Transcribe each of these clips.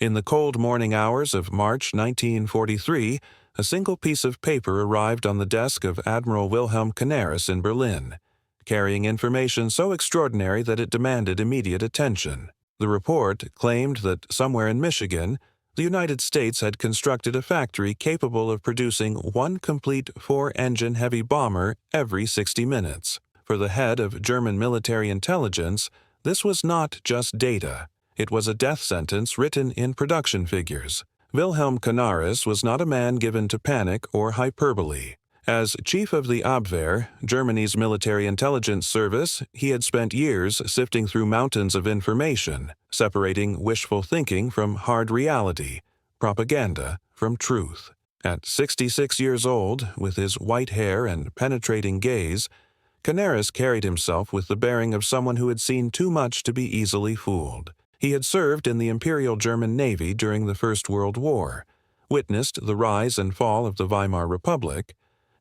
In the cold morning hours of March 1943, a single piece of paper arrived on the desk of Admiral Wilhelm Canaris in Berlin, carrying information so extraordinary that it demanded immediate attention. The report claimed that somewhere in Michigan, the United States had constructed a factory capable of producing one complete four-engine heavy bomber every 60 minutes. For the head of German military intelligence, this was not just data. It was a death sentence written in production figures. Wilhelm Canaris was not a man given to panic or hyperbole. As chief of the Abwehr, Germany's military intelligence service, he had spent years sifting through mountains of information, separating wishful thinking from hard reality, propaganda from truth. At 66 years old, with his white hair and penetrating gaze, Canaris carried himself with the bearing of someone who had seen too much to be easily fooled. He had served in the Imperial German Navy during the First World War, witnessed the rise and fall of the Weimar Republic,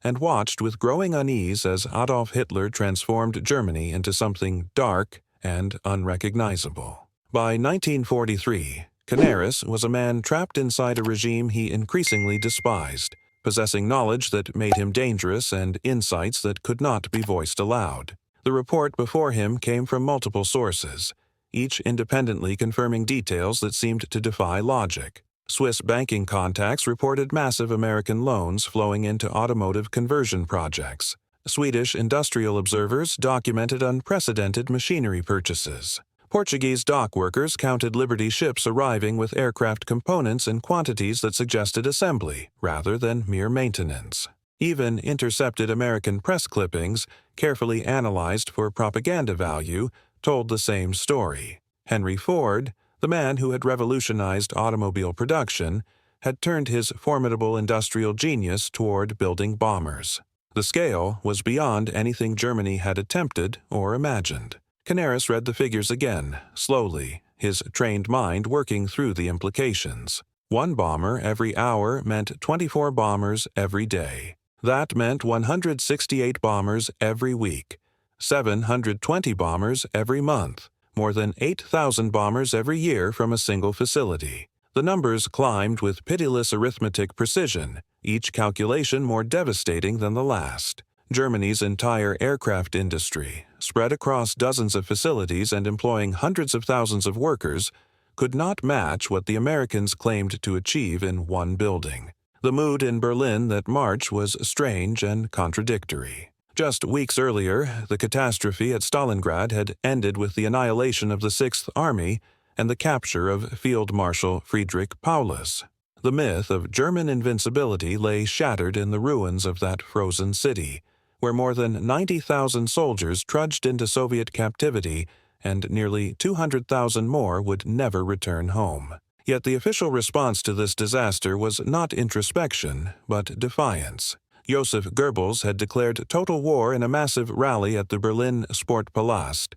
and watched with growing unease as Adolf Hitler transformed Germany into something dark and unrecognizable. By 1943, Canaris was a man trapped inside a regime he increasingly despised, possessing knowledge that made him dangerous and insights that could not be voiced aloud. The report before him came from multiple sources, each independently confirming details that seemed to defy logic. Swiss banking contacts reported massive American loans flowing into automotive conversion projects. Swedish industrial observers documented unprecedented machinery purchases. Portuguese dock workers counted Liberty ships arriving with aircraft components in quantities that suggested assembly rather than mere maintenance. Even intercepted American press clippings, carefully analyzed for propaganda value, told the same story. Henry Ford, the man who had revolutionized automobile production, had turned his formidable industrial genius toward building bombers. The scale was beyond anything Germany had attempted or imagined. Canaris read the figures again, slowly, his trained mind working through the implications. One bomber every hour meant 24 bombers every day. That meant 168 bombers every week, 720 bombers every month, more than 8,000 bombers every year from a single facility. The numbers climbed with pitiless arithmetic precision, each calculation more devastating than the last. Germany's entire aircraft industry, spread across dozens of facilities and employing hundreds of thousands of workers, could not match what the Americans claimed to achieve in one building. The mood in Berlin that March was strange and contradictory. Just weeks earlier, the catastrophe at Stalingrad had ended with the annihilation of the Sixth Army and the capture of Field Marshal Friedrich Paulus. The myth of German invincibility lay shattered in the ruins of that frozen city, where more than 90,000 soldiers trudged into Soviet captivity and nearly 200,000 more would never return home. Yet the official response to this disaster was not introspection, but defiance. Joseph Goebbels had declared total war in a massive rally at the Berlin Sportpalast,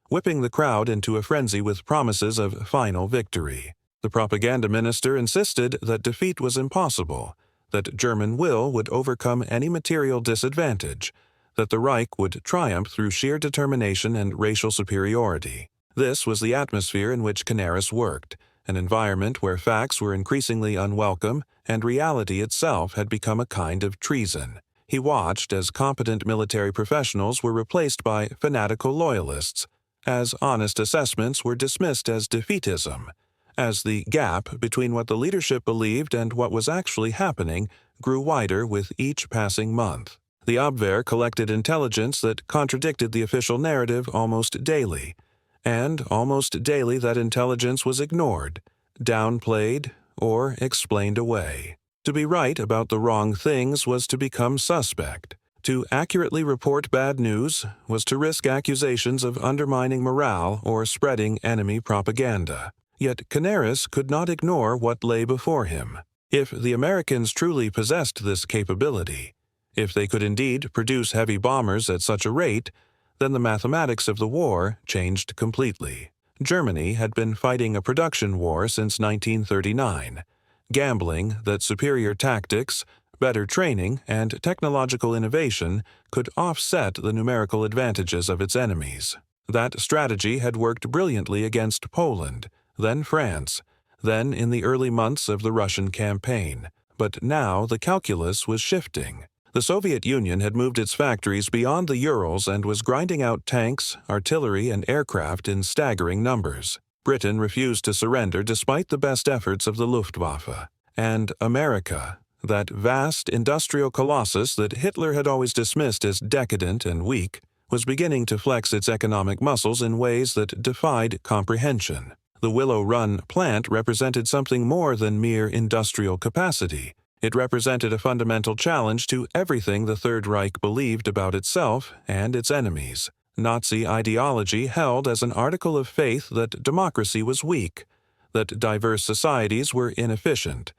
whipping the crowd into a frenzy with promises of final victory. The propaganda minister insisted that defeat was impossible, that German will would overcome any material disadvantage, that the Reich would triumph through sheer determination and racial superiority. This was the atmosphere in which Canaris worked, an environment where facts were increasingly unwelcome and reality itself had become a kind of treason. He watched as competent military professionals were replaced by fanatical loyalists, as honest assessments were dismissed as defeatism, as the gap between what the leadership believed and what was actually happening grew wider with each passing month. The Abwehr collected intelligence that contradicted the official narrative almost daily, and almost daily that intelligence was ignored, downplayed, or explained away. To be right about the wrong things was to become suspect. To accurately report bad news was to risk accusations of undermining morale or spreading enemy propaganda. Yet Canaris could not ignore what lay before him. If the Americans truly possessed this capability, if they could indeed produce heavy bombers at such a rate, then the mathematics of the war changed completely. Germany had been fighting a production war since 1939, gambling that superior tactics, better training, and technological innovation could offset the numerical advantages of its enemies. That strategy had worked brilliantly against Poland, then France, then in the early months of the Russian campaign. But now the calculus was shifting. The Soviet Union had moved its factories beyond the Urals and was grinding out tanks, artillery, and aircraft in staggering numbers. Britain refused to surrender despite the best efforts of the Luftwaffe. And America, that vast industrial colossus that Hitler had always dismissed as decadent and weak, was beginning to flex its economic muscles in ways that defied comprehension. The Willow Run plant represented something more than mere industrial capacity. It represented a fundamental challenge to everything the Third Reich believed about itself and its enemies. Nazi ideology held as an article of faith that democracy was weak, that diverse societies were inefficient,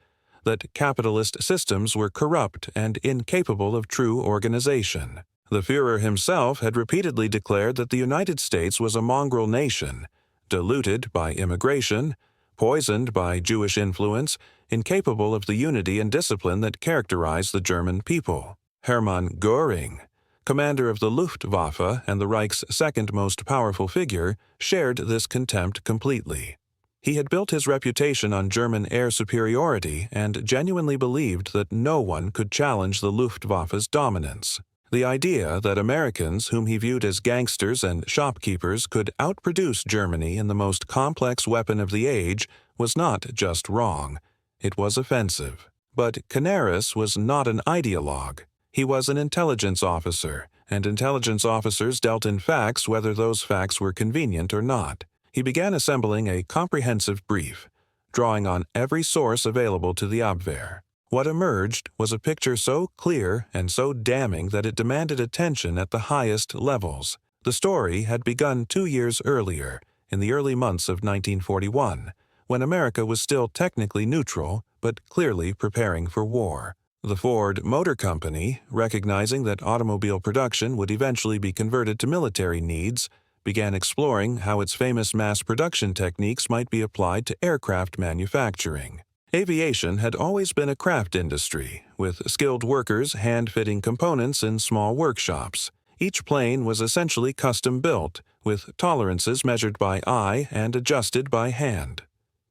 that capitalist systems were corrupt and incapable of true organization. The Führer himself had repeatedly declared that the United States was a mongrel nation, diluted by immigration, poisoned by Jewish influence, incapable of the unity and discipline that characterized the German people. Hermann Göring, commander of the Luftwaffe and the Reich's second most powerful figure, shared this contempt completely. He had built his reputation on German air superiority and genuinely believed that no one could challenge the Luftwaffe's dominance. The idea that Americans, whom he viewed as gangsters and shopkeepers, could outproduce Germany in the most complex weapon of the age was not just wrong. It was offensive. But Canaris was not an ideologue. He was an intelligence officer, and intelligence officers dealt in facts whether those facts were convenient or not. He began assembling a comprehensive brief, drawing on every source available to the Abwehr. What emerged was a picture so clear and so damning that it demanded attention at the highest levels. The story had begun 2 years earlier, in the early months of 1941, when America was still technically neutral, but clearly preparing for war. The Ford Motor Company, recognizing that automobile production would eventually be converted to military needs, began exploring how its famous mass production techniques might be applied to aircraft manufacturing. Aviation had always been a craft industry, with skilled workers hand-fitting components in small workshops. Each plane was essentially custom-built, with tolerances measured by eye and adjusted by hand.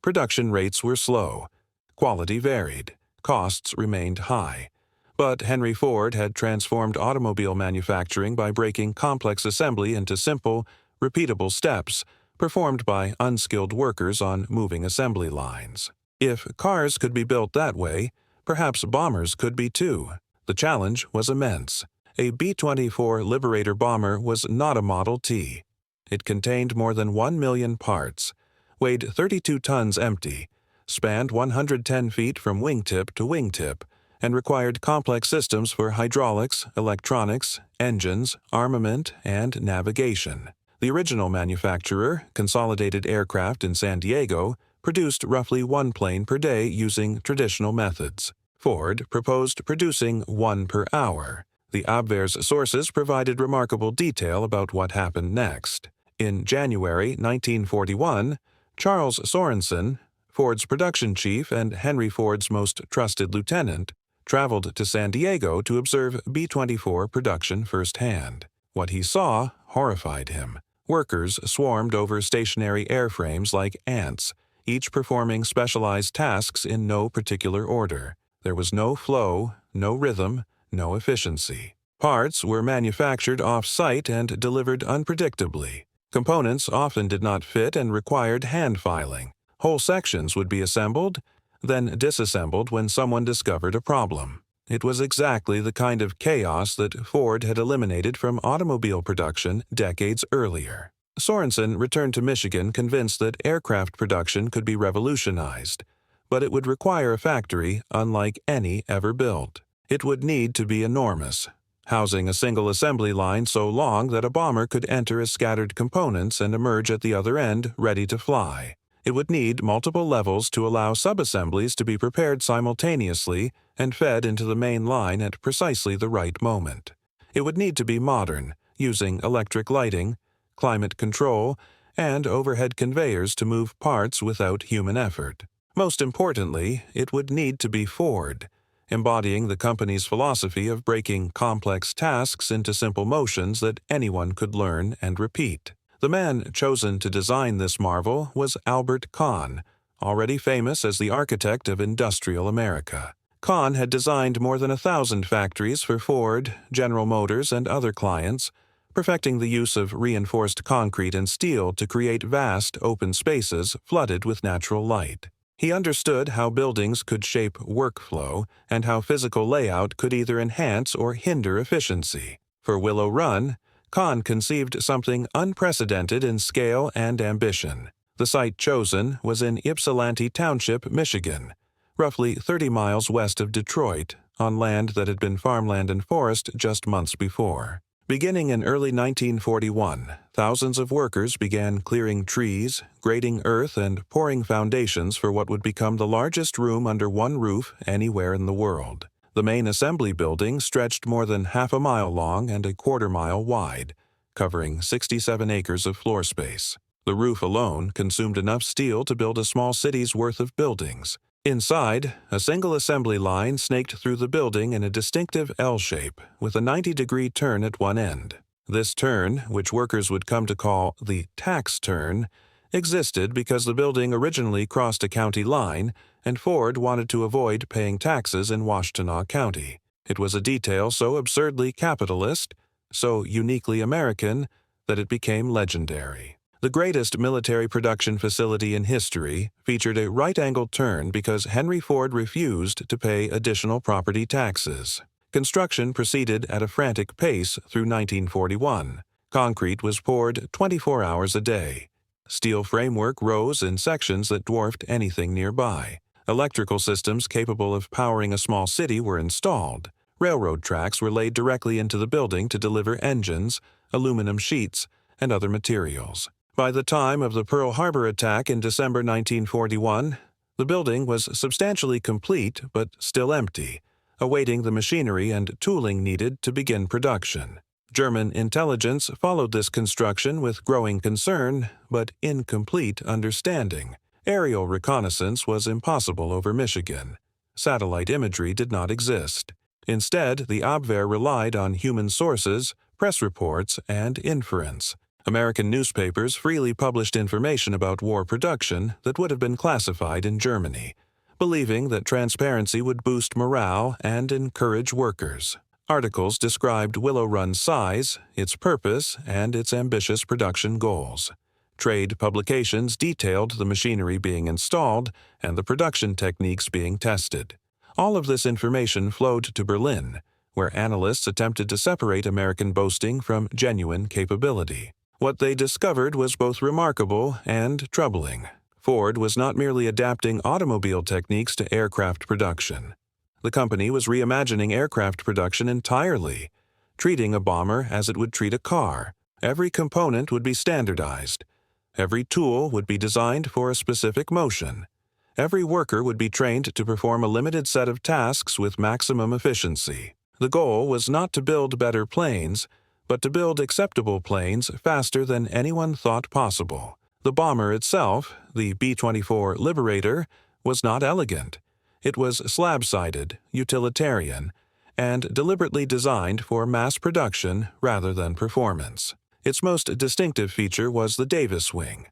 Production rates were slow. Quality varied. Costs remained high. But Henry Ford had transformed automobile manufacturing by breaking complex assembly into simple, repeatable steps, performed by unskilled workers on moving assembly lines. If cars could be built that way, perhaps bombers could be too. The challenge was immense. A B-24 Liberator bomber was not a Model T. It contained more than 1 million parts, weighed 32 tons empty, spanned 110 feet from wingtip to wingtip, and required complex systems for hydraulics, electronics, engines, armament, and navigation. The original manufacturer, Consolidated Aircraft in San Diego, produced roughly 1 plane per day using traditional methods. Ford proposed producing 1 per hour. The Abwehr's sources provided remarkable detail about what happened next. In January 1941, Charles Sorensen, Ford's production chief and Henry Ford's most trusted lieutenant, traveled to San Diego to observe B-24 production firsthand. What he saw horrified him. Workers swarmed over stationary airframes like ants, each performing specialized tasks in no particular order. There was no flow, no rhythm, no efficiency. Parts were manufactured off-site and delivered unpredictably. Components often did not fit and required hand filing. Whole sections would be assembled, then disassembled when someone discovered a problem. It was exactly the kind of chaos that Ford had eliminated from automobile production decades earlier. Sorensen returned to Michigan convinced that aircraft production could be revolutionized, but it would require a factory unlike any ever built. It would need to be enormous, housing a single assembly line so long that a bomber could enter as scattered components and emerge at the other end ready to fly. It would need multiple levels to allow subassemblies to be prepared simultaneously and fed into the main line at precisely the right moment. It would need to be modern, using electric lighting, climate control, and overhead conveyors to move parts without human effort. Most importantly, it would need to be Ford, embodying the company's philosophy of breaking complex tasks into simple motions that anyone could learn and repeat. The man chosen to design this marvel was Albert Kahn, already famous as the architect of industrial America. Kahn had designed more than 1,000 factories for Ford, General Motors, and other clients, perfecting the use of reinforced concrete and steel to create vast, open spaces flooded with natural light. He understood how buildings could shape workflow and how physical layout could either enhance or hinder efficiency. For Willow Run, Kahn conceived something unprecedented in scale and ambition. The site chosen was in Ypsilanti Township, Michigan, roughly 30 miles west of Detroit, on land that had been farmland and forest just months before. Beginning in early 1941, thousands of workers began clearing trees, grading earth, and pouring foundations for what would become the largest room under one roof anywhere in the world. The main assembly building stretched more than half a mile long and a quarter-mile wide, covering 67 acres of floor space. The roof alone consumed enough steel to build a small city's worth of buildings. Inside, a single assembly line snaked through the building in a distinctive L shape, with a 90-degree turn at one end. This turn, which workers would come to call the tax turn, existed because the building originally crossed a county line, and Ford wanted to avoid paying taxes in Washtenaw County. It was a detail so absurdly capitalist, so uniquely American, that it became legendary. The greatest military production facility in history featured a right-angled turn because Henry Ford refused to pay additional property taxes. Construction proceeded at a frantic pace through 1941. Concrete was poured 24 hours a day. Steel framework rose in sections that dwarfed anything nearby. Electrical systems capable of powering a small city were installed. Railroad tracks were laid directly into the building to deliver engines, aluminum sheets, and other materials. By the time of the Pearl Harbor attack in December 1941, the building was substantially complete but still empty, awaiting the machinery and tooling needed to begin production. German intelligence followed this construction with growing concern but incomplete understanding. Aerial reconnaissance was impossible over Michigan. Satellite imagery did not exist. Instead, the Abwehr relied on human sources, press reports, and inference. American newspapers freely published information about war production that would have been classified in Germany, believing that transparency would boost morale and encourage workers. Articles described Willow Run's size, its purpose, and its ambitious production goals. Trade publications detailed the machinery being installed and the production techniques being tested. All of this information flowed to Berlin, where analysts attempted to separate American boasting from genuine capability. What they discovered was both remarkable and troubling. Ford was not merely adapting automobile techniques to aircraft production. The company was reimagining aircraft production entirely, treating a bomber as it would treat a car. Every component would be standardized. Every tool would be designed for a specific motion. Every worker would be trained to perform a limited set of tasks with maximum efficiency. The goal was not to build better planes, but to build acceptable planes faster than anyone thought possible. The bomber itself, the B-24 Liberator, was not elegant. It was slab-sided, utilitarian, and deliberately designed for mass production rather than performance. Its most distinctive feature was the Davis wing,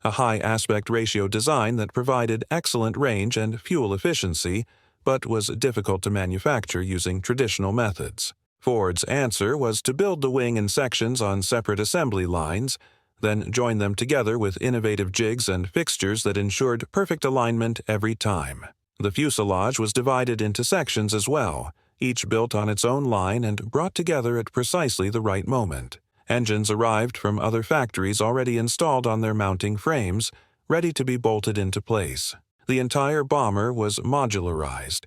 a high aspect ratio design that provided excellent range and fuel efficiency, but was difficult to manufacture using traditional methods. Ford's answer was to build the wing in sections on separate assembly lines, then join them together with innovative jigs and fixtures that ensured perfect alignment every time. The fuselage was divided into sections as well, each built on its own line and brought together at precisely the right moment. Engines arrived from other factories already installed on their mounting frames, ready to be bolted into place. The entire bomber was modularized,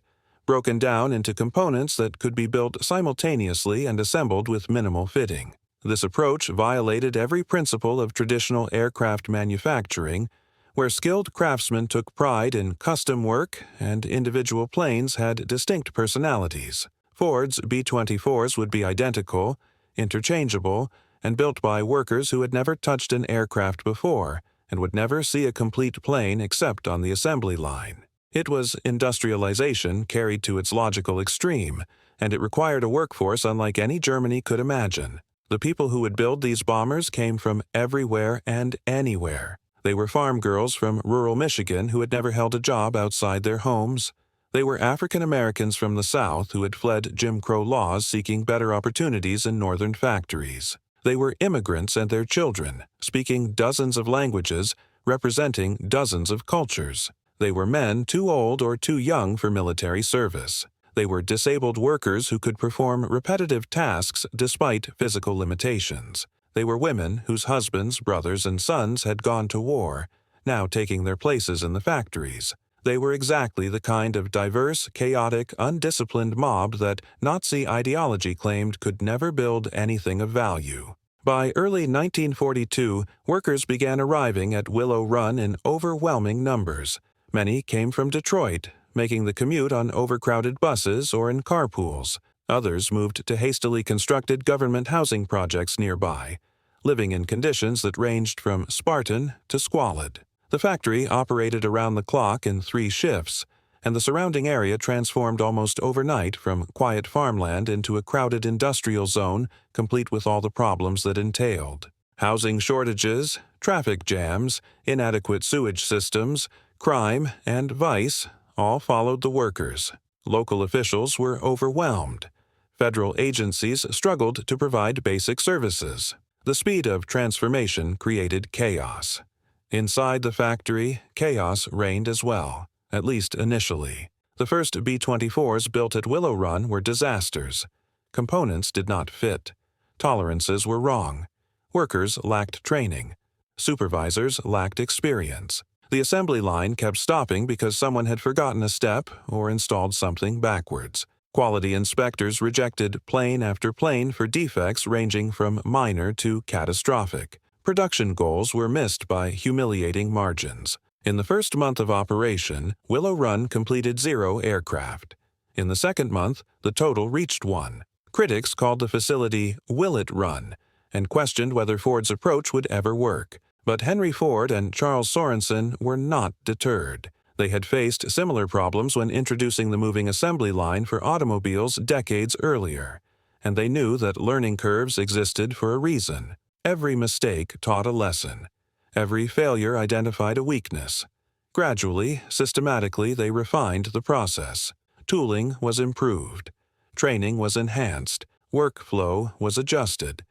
broken down into components that could be built simultaneously and assembled with minimal fitting. This approach violated every principle of traditional aircraft manufacturing, where skilled craftsmen took pride in custom work and individual planes had distinct personalities. Ford's B-24s would be identical, interchangeable, and built by workers who had never touched an aircraft before and would never see a complete plane except on the assembly line. It was industrialization carried to its logical extreme, and it required a workforce unlike any Germany could imagine. The people who would build these bombers came from everywhere and anywhere. They were farm girls from rural Michigan who had never held a job outside their homes. They were African Americans from the South who had fled Jim Crow laws seeking better opportunities in northern factories. They were immigrants and their children, speaking dozens of languages, representing dozens of cultures. They were men too old or too young for military service. They were disabled workers who could perform repetitive tasks despite physical limitations. They were women whose husbands, brothers, and sons had gone to war, now taking their places in the factories. They were exactly the kind of diverse, chaotic, undisciplined mob that Nazi ideology claimed could never build anything of value. By early 1942, workers began arriving at Willow Run in overwhelming numbers. Many came from Detroit, making the commute on overcrowded buses or in carpools. Others moved to hastily constructed government housing projects nearby, living in conditions that ranged from Spartan to squalid. The factory operated around the clock in 3 shifts, and the surrounding area transformed almost overnight from quiet farmland into a crowded industrial zone, complete with all the problems that entailed. Housing shortages, traffic jams, inadequate sewage systems, crime, and vice all followed the workers. Local officials were overwhelmed. Federal agencies struggled to provide basic services. The speed of transformation created chaos. Inside the factory, chaos reigned as well, at least initially. The first B-24s built at Willow Run were disasters. Components did not fit. Tolerances were wrong. Workers lacked training. Supervisors lacked experience. The assembly line kept stopping because someone had forgotten a step or installed something backwards. Quality inspectors rejected plane after plane for defects ranging from minor to catastrophic. Production goals were missed by humiliating margins. In the first month of operation, Willow Run completed 0 aircraft. In the second month, the total reached 1. Critics called the facility "Will It Run" and questioned whether Ford's approach would ever work. But Henry Ford and Charles Sorensen were not deterred. They had faced similar problems when introducing the moving assembly line for automobiles decades earlier, and they knew that learning curves existed for a reason. Every mistake taught a lesson. Every failure identified a weakness. Gradually, systematically, they refined the process. Tooling was improved. Training was enhanced. Workflow was adjusted.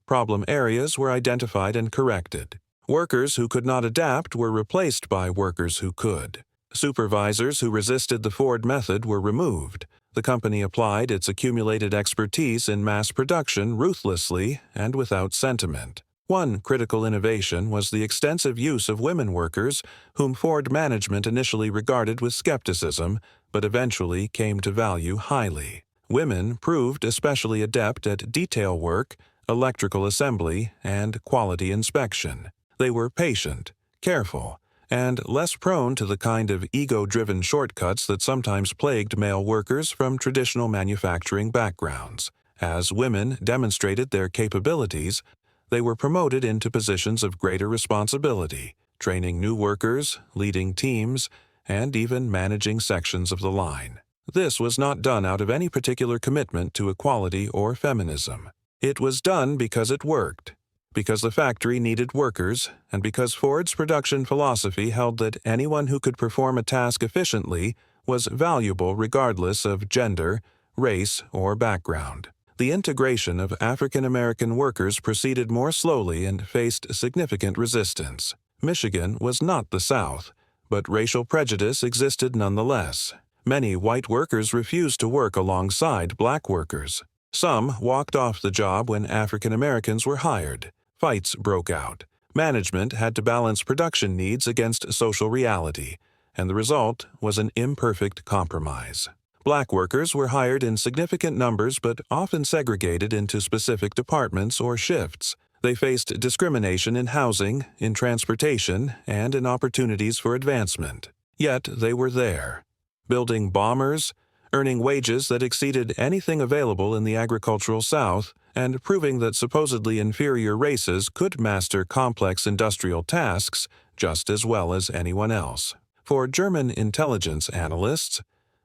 Problem areas were identified and corrected. Workers who could not adapt were replaced by workers who could. Supervisors who resisted the Ford method were removed. The company applied its accumulated expertise in mass production ruthlessly and without sentiment. One critical innovation was the extensive use of women workers, whom Ford management initially regarded with skepticism, but eventually came to value highly. Women proved especially adept at detail work, electrical assembly, and quality inspection. They were patient, careful, and less prone to the kind of ego-driven shortcuts that sometimes plagued male workers from traditional manufacturing backgrounds. As women demonstrated their capabilities, they were promoted into positions of greater responsibility, training new workers, leading teams, and even managing sections of the line. This was not done out of any particular commitment to equality or feminism. It was done because it worked, because the factory needed workers, and because Ford's production philosophy held that anyone who could perform a task efficiently was valuable regardless of gender, race, or background. The integration of African American workers proceeded more slowly and faced significant resistance. Michigan was not the South, but racial prejudice existed nonetheless. Many white workers refused to work alongside black workers. Some walked off the job when African Americans were hired. Fights broke out. Management had to balance production needs against social reality, and the result was an imperfect compromise. Black workers were hired in significant numbers but often segregated into specific departments or shifts. They faced discrimination in housing, in transportation, and in opportunities for advancement. Yet they were there, building bombers, earning wages that exceeded anything available in the agricultural South, and proving that supposedly inferior races could master complex industrial tasks just as well as anyone else. For German intelligence analysts,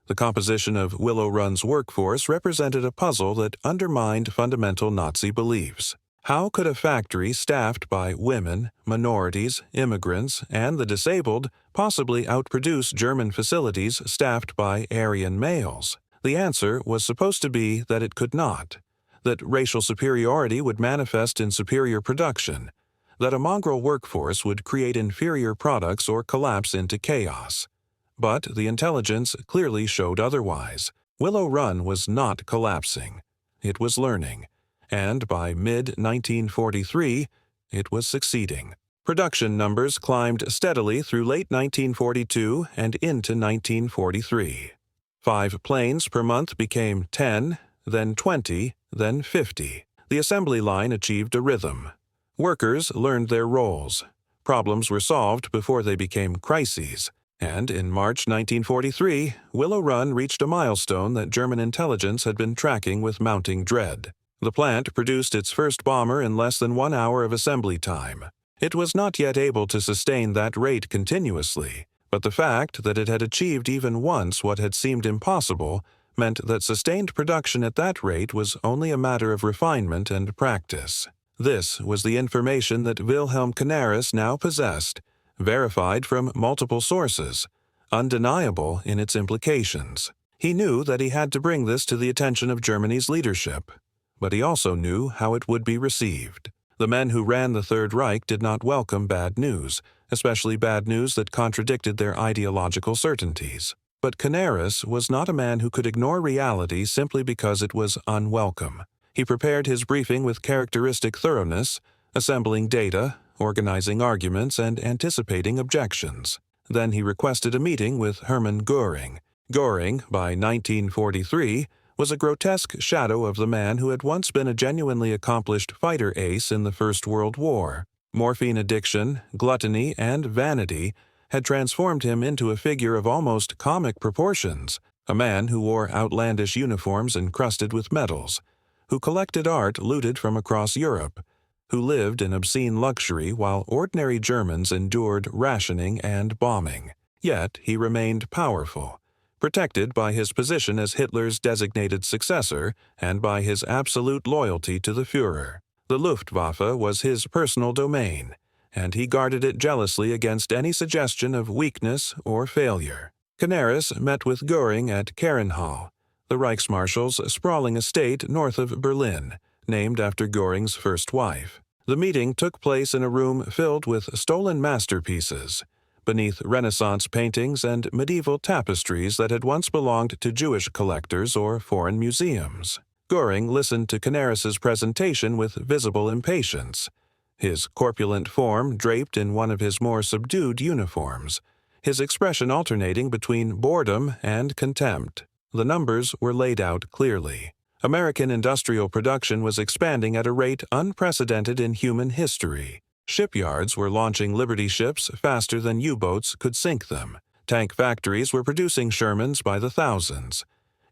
the composition of Willow Run's workforce represented a puzzle that undermined fundamental Nazi beliefs. How could a factory staffed by women, minorities, immigrants, and the disabled possibly outproduce German facilities staffed by Aryan males? The answer was supposed to be that it could not, that racial superiority would manifest in superior production, that a mongrel workforce would create inferior products or collapse into chaos. But the intelligence clearly showed otherwise. Willow Run was not collapsing. It was learning. And by mid-1943, it was succeeding. Production numbers climbed steadily through late 1942 and into 1943. 5 planes per month became 10, then 20, then 50. The assembly line achieved a rhythm. Workers learned their roles. Problems were solved before they became crises. And in March 1943, Willow Run reached a milestone that German intelligence had been tracking with mounting dread. The plant produced its first bomber in less than 1 hour of assembly time. It was not yet able to sustain that rate continuously, but the fact that it had achieved even once what had seemed impossible meant that sustained production at that rate was only a matter of refinement and practice. This was the information that Wilhelm Canaris now possessed, verified from multiple sources, undeniable in its implications. He knew that he had to bring this to the attention of Germany's leadership, but he also knew how it would be received. The men who ran the Third Reich did not welcome bad news, especially bad news that contradicted their ideological certainties. But Canaris was not a man who could ignore reality simply because it was unwelcome. He prepared his briefing with characteristic thoroughness, assembling data, organizing arguments, and anticipating objections. Then he requested a meeting with Hermann Göring. Göring, by 1943, was a grotesque shadow of the man who had once been a genuinely accomplished fighter ace in the First World War. Morphine addiction, gluttony, and vanity had transformed him into a figure of almost comic proportions, a man who wore outlandish uniforms encrusted with medals, who collected art looted from across Europe, who lived in obscene luxury while ordinary Germans endured rationing and bombing. Yet he remained powerful, protected by his position as Hitler's designated successor and by his absolute loyalty to the Führer. The Luftwaffe was his personal domain, and he guarded it jealously against any suggestion of weakness or failure. Canaris met with Göring at Kehrenhall, the Reichsmarshal's sprawling estate north of Berlin, named after Göring's first wife. The meeting took place in a room filled with stolen masterpieces, beneath Renaissance paintings and medieval tapestries that had once belonged to Jewish collectors or foreign museums. Göring listened to Canaris's presentation with visible impatience, his corpulent form draped in one of his more subdued uniforms, his expression alternating between boredom and contempt. The numbers were laid out clearly. American industrial production was expanding at a rate unprecedented in human history. Shipyards were launching Liberty ships faster than U-boats could sink them. Tank factories were producing Shermans by the thousands.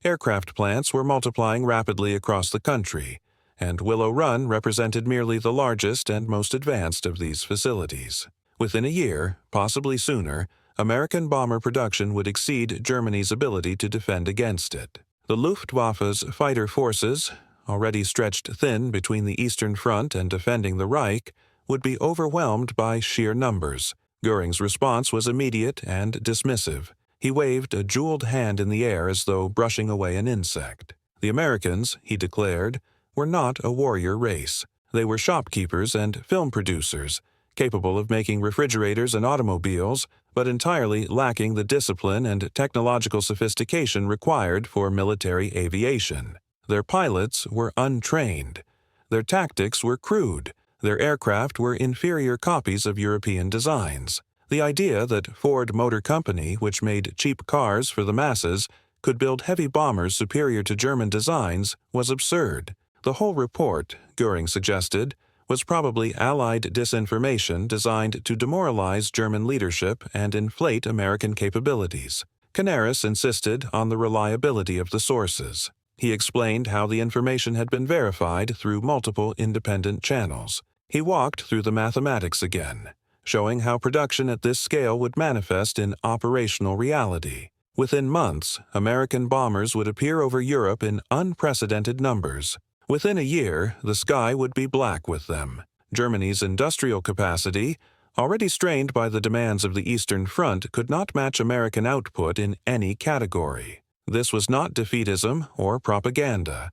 Aircraft plants were multiplying rapidly across the country, and Willow Run represented merely the largest and most advanced of these facilities. Within a year, possibly sooner, American bomber production would exceed Germany's ability to defend against it. The Luftwaffe's fighter forces, already stretched thin between the Eastern Front and defending the Reich, would be overwhelmed by sheer numbers. Göring's response was immediate and dismissive. He waved a jeweled hand in the air as though brushing away an insect. The Americans, he declared, were not a warrior race. They were shopkeepers and film producers, capable of making refrigerators and automobiles, but entirely lacking the discipline and technological sophistication required for military aviation. Their pilots were untrained. Their tactics were crude. Their aircraft were inferior copies of European designs. The idea that Ford Motor Company, which made cheap cars for the masses, could build heavy bombers superior to German designs was absurd. The whole report, Göring suggested, was probably Allied disinformation designed to demoralize German leadership and inflate American capabilities. Canaris insisted on the reliability of the sources. He explained how the information had been verified through multiple independent channels. He walked through the mathematics again, showing how production at this scale would manifest in operational reality. Within months, American bombers would appear over Europe in unprecedented numbers. Within a year, the sky would be black with them. Germany's industrial capacity, already strained by the demands of the Eastern Front, could not match American output in any category. This was not defeatism or propaganda.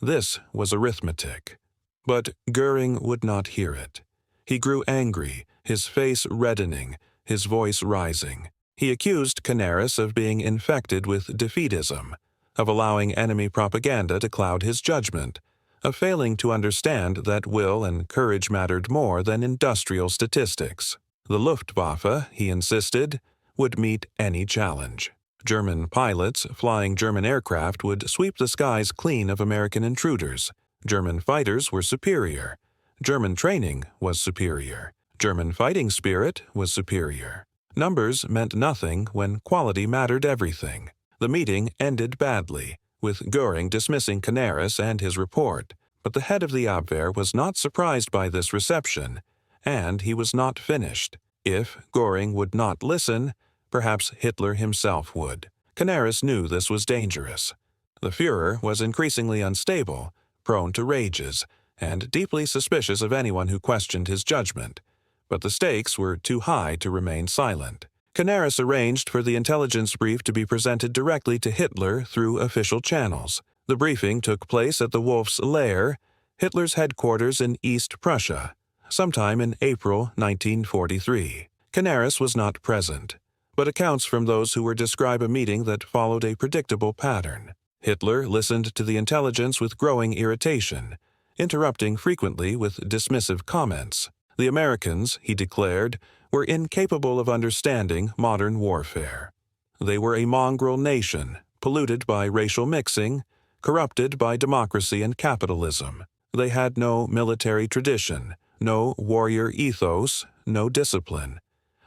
This was arithmetic. But Goering would not hear it. He grew angry, his face reddening, his voice rising. He accused Canaris of being infected with defeatism, of allowing enemy propaganda to cloud his judgment, of failing to understand that will and courage mattered more than industrial statistics. The Luftwaffe, he insisted, would meet any challenge. German pilots flying German aircraft would sweep the skies clean of American intruders. German fighters were superior. German training was superior. German fighting spirit was superior. Numbers meant nothing when quality mattered everything. The meeting ended badly, with Goering dismissing Canaris and his report, but the head of the Abwehr was not surprised by this reception, and he was not finished. If Goering would not listen, perhaps Hitler himself would. Canaris knew this was dangerous. The Führer was increasingly unstable, prone to rages, and deeply suspicious of anyone who questioned his judgment, but the stakes were too high to remain silent. Canaris arranged for the intelligence brief to be presented directly to Hitler through official channels. The briefing took place at the Wolf's Lair, Hitler's headquarters in East Prussia, sometime in April 1943. Canaris was not present, but accounts from those who were describe a meeting that followed a predictable pattern. Hitler listened to the intelligence with growing irritation, interrupting frequently with dismissive comments. The Americans, he declared, were incapable of understanding modern warfare. They were a mongrel nation, polluted by racial mixing, corrupted by democracy and capitalism. They had no military tradition, no warrior ethos, no discipline.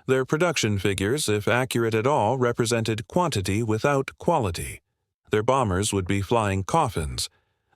Their production figures, if accurate at all, represented quantity without quality. Their bombers would be flying coffins.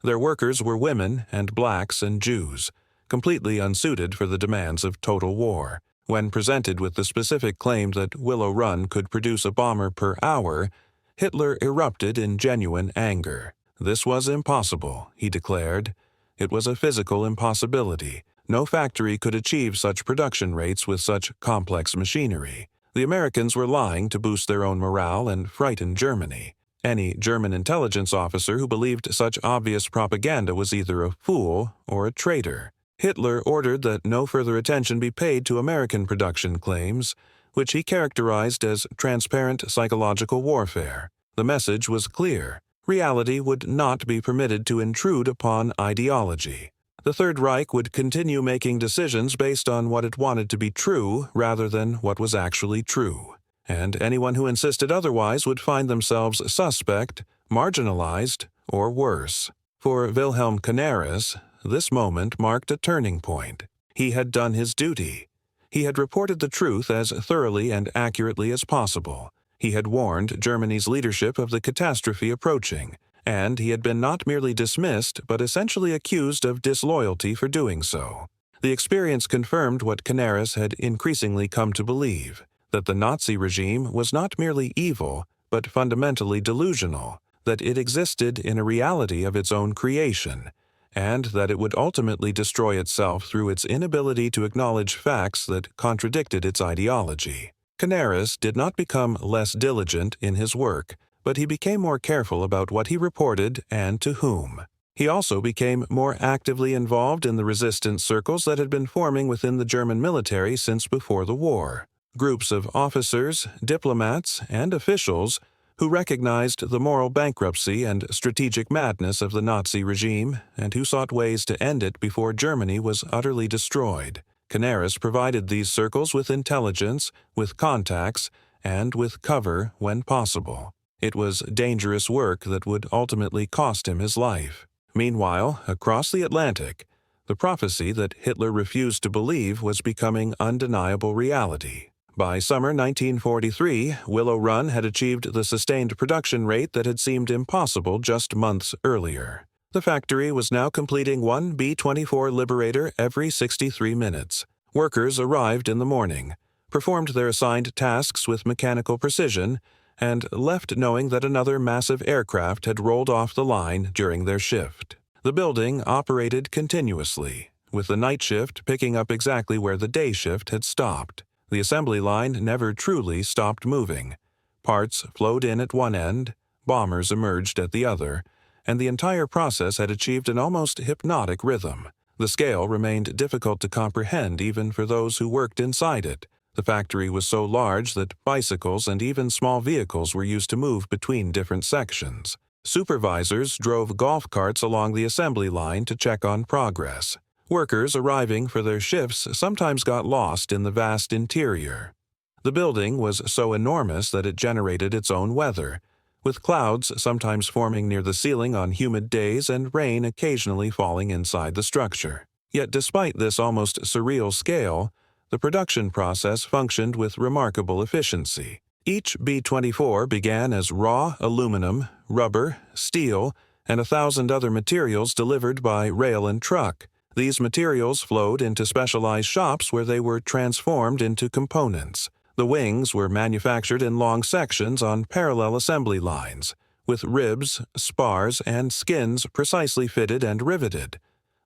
Their workers were women and blacks and Jews, completely unsuited for the demands of total war. When presented with the specific claim that Willow Run could produce a bomber per hour, Hitler erupted in genuine anger. This was impossible, he declared. It was a physical impossibility. No factory could achieve such production rates with such complex machinery. The Americans were lying to boost their own morale and frighten Germany. Any German intelligence officer who believed such obvious propaganda was either a fool or a traitor. Hitler ordered that no further attention be paid to American production claims, which he characterized as transparent psychological warfare. The message was clear. Reality would not be permitted to intrude upon ideology. The Third Reich would continue making decisions based on what it wanted to be true rather than what was actually true. And anyone who insisted otherwise would find themselves suspect, marginalized, or worse. For Wilhelm Canaris, this moment marked a turning point. He had done his duty. He had reported the truth as thoroughly and accurately as possible. He had warned Germany's leadership of the catastrophe approaching, and he had been not merely dismissed but essentially accused of disloyalty for doing so. The experience confirmed what Canaris had increasingly come to believe, that the Nazi regime was not merely evil but fundamentally delusional, that it existed in a reality of its own creation, and that it would ultimately destroy itself through its inability to acknowledge facts that contradicted its ideology. Canaris did not become less diligent in his work, but he became more careful about what he reported and to whom. He also became more actively involved in the resistance circles that had been forming within the German military since before the war. Groups of officers, diplomats, and officials who recognized the moral bankruptcy and strategic madness of the Nazi regime and who sought ways to end it before Germany was utterly destroyed. Canaris provided these circles with intelligence, with contacts, and with cover when possible. It was dangerous work that would ultimately cost him his life. Meanwhile, across the Atlantic, the prophecy that Hitler refused to believe was becoming undeniable reality. By summer 1943, Willow Run had achieved the sustained production rate that had seemed impossible just months earlier. The factory was now completing one B-24 Liberator every 63 minutes. Workers arrived in the morning, performed their assigned tasks with mechanical precision, and left knowing that another massive aircraft had rolled off the line during their shift. The building operated continuously, with the night shift picking up exactly where the day shift had stopped. The assembly line never truly stopped moving. Parts flowed in at one end, bombers emerged at the other, and the entire process had achieved an almost hypnotic rhythm. The scale remained difficult to comprehend even for those who worked inside it. The factory was so large that bicycles and even small vehicles were used to move between different sections. Supervisors drove golf carts along the assembly line to check on progress. Workers arriving for their shifts sometimes got lost in the vast interior. The building was so enormous that it generated its own weather, with clouds sometimes forming near the ceiling on humid days and rain occasionally falling inside the structure. Yet despite this almost surreal scale, the production process functioned with remarkable efficiency. Each B-24 began as raw aluminum, rubber, steel, and 1,000 other materials delivered by rail and truck. These materials flowed into specialized shops where they were transformed into components. The wings were manufactured in long sections on parallel assembly lines, with ribs, spars, and skins precisely fitted and riveted.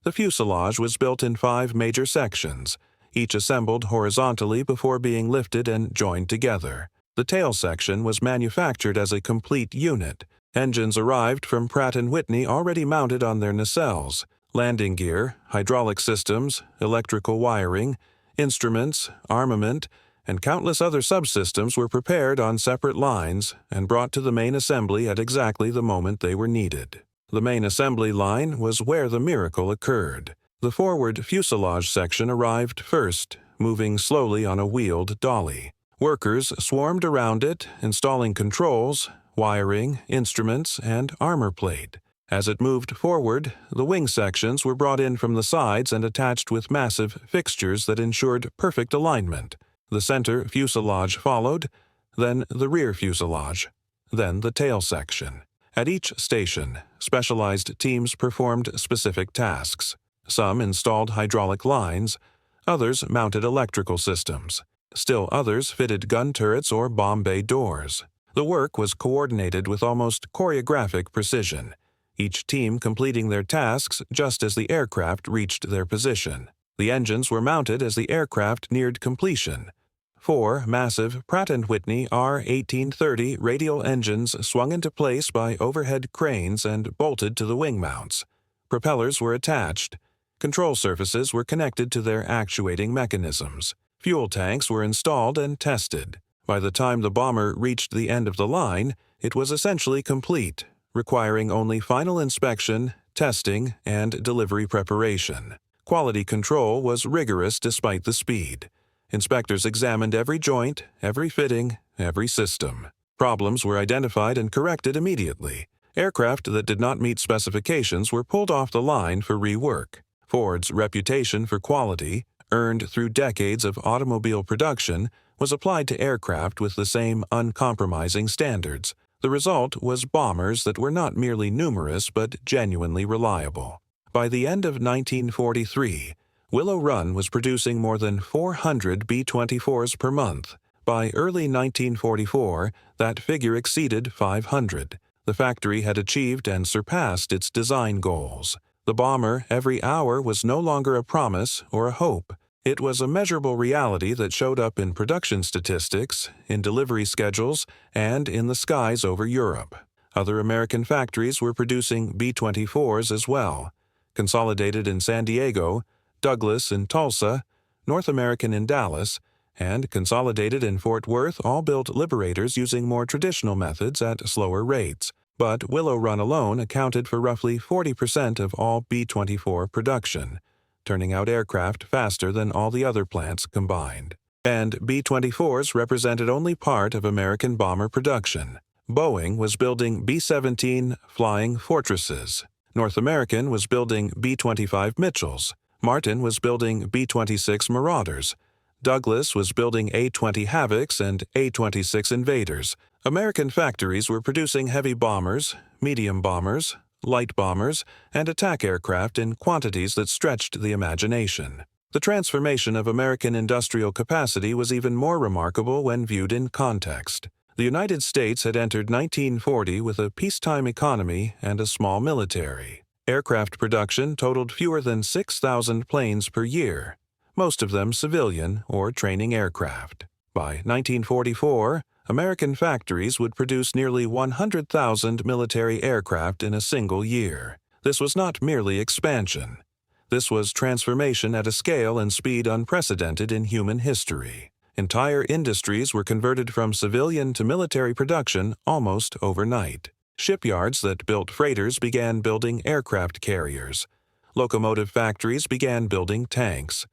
The fuselage was built in 5 major sections, each assembled horizontally before being lifted and joined together. The tail section was manufactured as a complete unit. Engines arrived from Pratt & Whitney already mounted on their nacelles. Landing gear, hydraulic systems, electrical wiring, instruments, armament, and countless other subsystems were prepared on separate lines and brought to the main assembly at exactly the moment they were needed. The main assembly line was where the miracle occurred. The forward fuselage section arrived first, moving slowly on a wheeled dolly. Workers swarmed around it, installing controls, wiring, instruments, and armor plate. As it moved forward, the wing sections were brought in from the sides and attached with massive fixtures that ensured perfect alignment. The center fuselage followed, then the rear fuselage, then the tail section. At each station, specialized teams performed specific tasks. Some installed hydraulic lines, others mounted electrical systems. Still others fitted gun turrets or bomb bay doors. The work was coordinated with almost choreographic precision, each team completing their tasks just as the aircraft reached their position. The engines were mounted as the aircraft neared completion. 4 massive Pratt & Whitney R-1830 radial engines swung into place by overhead cranes and bolted to the wing mounts. Propellers were attached. Control surfaces were connected to their actuating mechanisms. Fuel tanks were installed and tested. By the time the bomber reached the end of the line, it was essentially complete, requiring only final inspection, testing, and delivery preparation. Quality control was rigorous despite the speed. Inspectors examined every joint, every fitting, every system. Problems were identified and corrected immediately. Aircraft that did not meet specifications were pulled off the line for rework. Ford's reputation for quality, earned through decades of automobile production, was applied to aircraft with the same uncompromising standards. The result was bombers that were not merely numerous but genuinely reliable. By the end of 1943, Willow Run was producing more than 400 B-24s per month. By early 1944, that figure exceeded 500. The factory had achieved and surpassed its design goals. The bomber every hour was no longer a promise or a hope. It was a measurable reality that showed up in production statistics, in delivery schedules, and in the skies over Europe. Other American factories were producing B-24s as well. Consolidated in San Diego, Douglas in Tulsa, North American in Dallas, and Consolidated in Fort Worth all built Liberators using more traditional methods at slower rates. But Willow Run alone accounted for roughly 40% of all B-24 production, turning out aircraft faster than all the other plants combined. And B-24s represented only part of American bomber production. Boeing was building B-17 Flying Fortresses. North American was building B-25 Mitchells. Martin was building B-26 Marauders. Douglas was building A-20 Havocs and A-26 Invaders. American factories were producing heavy bombers, medium bombers, light bombers, and attack aircraft in quantities that stretched the imagination. The transformation of American industrial capacity was even more remarkable when viewed in context. The United States had entered 1940 with a peacetime economy and a small military. Aircraft production totaled fewer than 6,000 planes per year, most of them civilian or training aircraft. By 1944, American factories would produce nearly 100,000 military aircraft in a single year. This was not merely expansion. This was transformation at a scale and speed unprecedented in human history. Entire industries were converted from civilian to military production almost overnight. Shipyards that built freighters began building aircraft carriers. Locomotive factories began building tanks.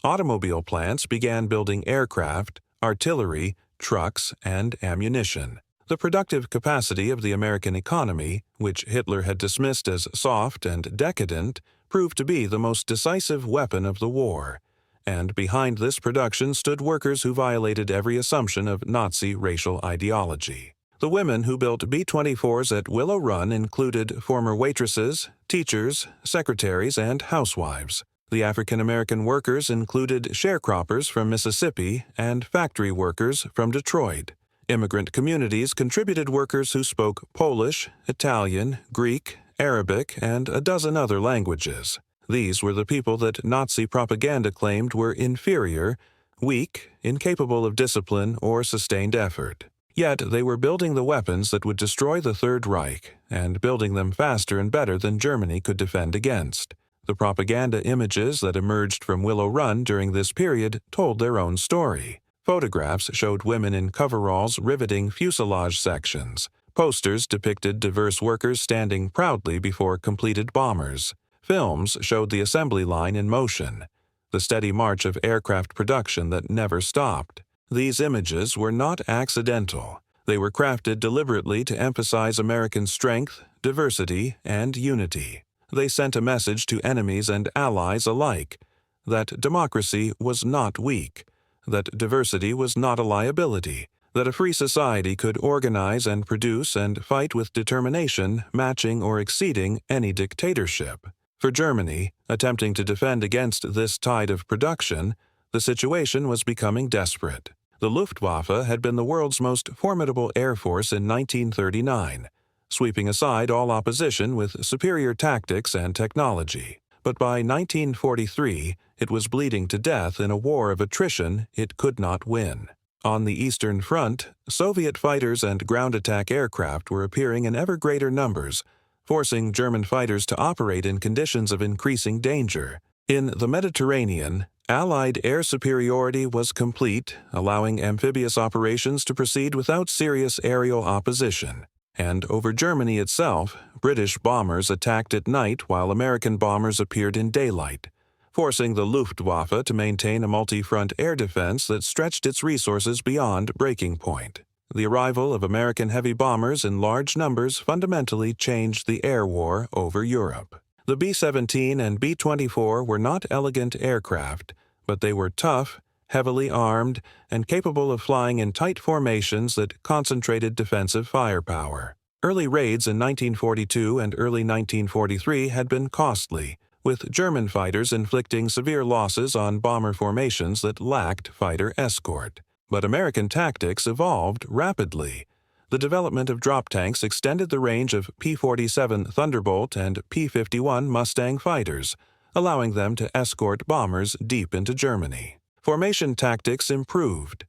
Automobile plants began building aircraft, artillery, trucks, and ammunition. The productive capacity of the American economy, which Hitler had dismissed as soft and decadent, proved to be the most decisive weapon of the war. And behind this production stood workers who violated every assumption of Nazi racial ideology. The women who built B-24s at Willow Run included former waitresses, teachers, secretaries, and housewives. The African-American workers included sharecroppers from Mississippi and factory workers from Detroit. Immigrant communities contributed workers who spoke Polish, Italian, Greek, Arabic, and a dozen other languages. These were the people that Nazi propaganda claimed were inferior, weak, incapable of discipline or sustained effort. Yet they were building the weapons that would destroy the Third Reich, and building them faster and better than Germany could defend against. The propaganda images that emerged from Willow Run during this period told their own story. Photographs showed women in coveralls riveting fuselage sections. Posters depicted diverse workers standing proudly before completed bombers. Films showed the assembly line in motion, the steady march of aircraft production that never stopped. These images were not accidental. They were crafted deliberately to emphasize American strength, diversity, and unity. They sent a message to enemies and allies alike that democracy was not weak, that diversity was not a liability, that a free society could organize and produce and fight with determination matching or exceeding any dictatorship. For Germany, attempting to defend against this tide of production, the situation was becoming desperate. The Luftwaffe had been the world's most formidable air force in 1939, sweeping aside all opposition with superior tactics and technology. But by 1943, it was bleeding to death in a war of attrition it could not win. On the Eastern Front, Soviet fighters and ground attack aircraft were appearing in ever greater numbers, forcing German fighters to operate in conditions of increasing danger. In the Mediterranean, Allied air superiority was complete, allowing amphibious operations to proceed without serious aerial opposition. And over Germany itself, British bombers attacked at night while American bombers appeared in daylight, forcing the Luftwaffe to maintain a multi-front air defense that stretched its resources beyond breaking point. The arrival of American heavy bombers in large numbers fundamentally changed the air war over Europe. The B-17 and B-24 were not elegant aircraft, but they were tough, heavily armed, and capable of flying in tight formations that concentrated defensive firepower. Early raids in 1942 and early 1943 had been costly, with German fighters inflicting severe losses on bomber formations that lacked fighter escort. But American tactics evolved rapidly. The development of drop tanks extended the range of P-47 Thunderbolt and P-51 Mustang fighters, allowing them to escort bombers deep into Germany. Formation tactics improved.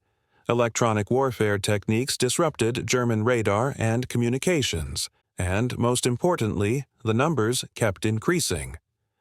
Electronic warfare techniques disrupted German radar and communications, and, most importantly, the numbers kept increasing.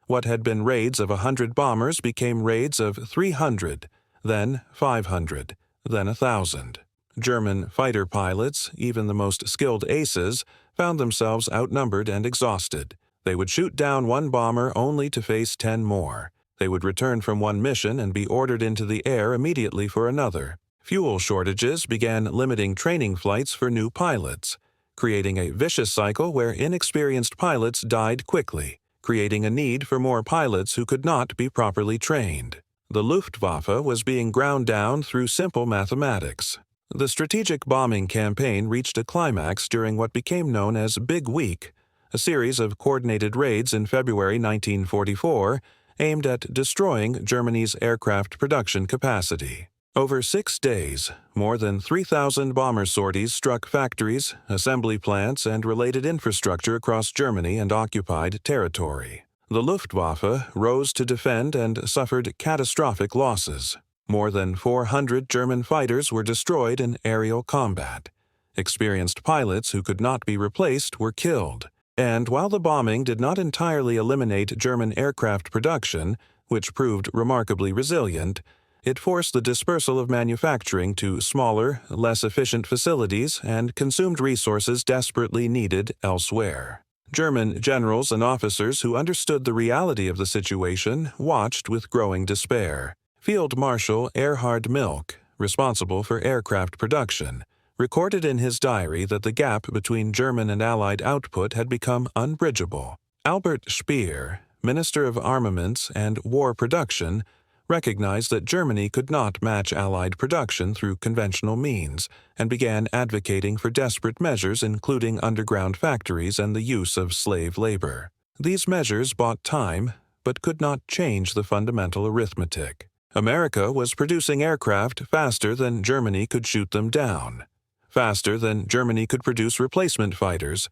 What had been raids of 100 bombers became raids of 300, then 500, then 1,000. German fighter pilots, even the most skilled aces, found themselves outnumbered and exhausted. They would shoot down one bomber only to face 10 more. They would return from one mission and be ordered into the air immediately for another. Fuel shortages began limiting training flights for new pilots, creating a vicious cycle where inexperienced pilots died quickly, creating a need for more pilots who could not be properly trained. The Luftwaffe was being ground down through simple mathematics. The strategic bombing campaign reached a climax during what became known as Big Week, a series of coordinated raids in February 1944 aimed at destroying Germany's aircraft production capacity. Over 6 days, more than 3,000 bomber sorties struck factories, assembly plants, and related infrastructure across Germany and occupied territory. The Luftwaffe rose to defend and suffered catastrophic losses. More than 400 German fighters were destroyed in aerial combat. Experienced pilots who could not be replaced were killed. And while the bombing did not entirely eliminate German aircraft production, which proved remarkably resilient, it forced the dispersal of manufacturing to smaller, less efficient facilities and consumed resources desperately needed elsewhere. German generals and officers who understood the reality of the situation watched with growing despair. Field Marshal Erhard Milch, responsible for aircraft production, recorded in his diary that the gap between German and Allied output had become unbridgeable. Albert Speer, Minister of Armaments and War Production, recognized that Germany could not match Allied production through conventional means and began advocating for desperate measures including underground factories and the use of slave labor. These measures bought time, but could not change the fundamental arithmetic. America was producing aircraft faster than Germany could shoot them down, faster than Germany could produce replacement fighters,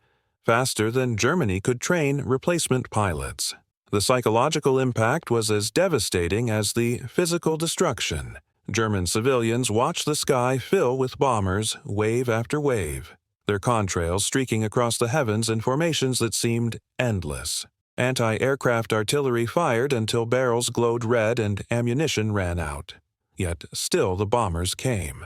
faster than Germany could train replacement pilots. The psychological impact was as devastating as the physical destruction. German civilians watched the sky fill with bombers, wave after wave, their contrails streaking across the heavens in formations that seemed endless. Anti-aircraft artillery fired until barrels glowed red and ammunition ran out. Yet still the bombers came.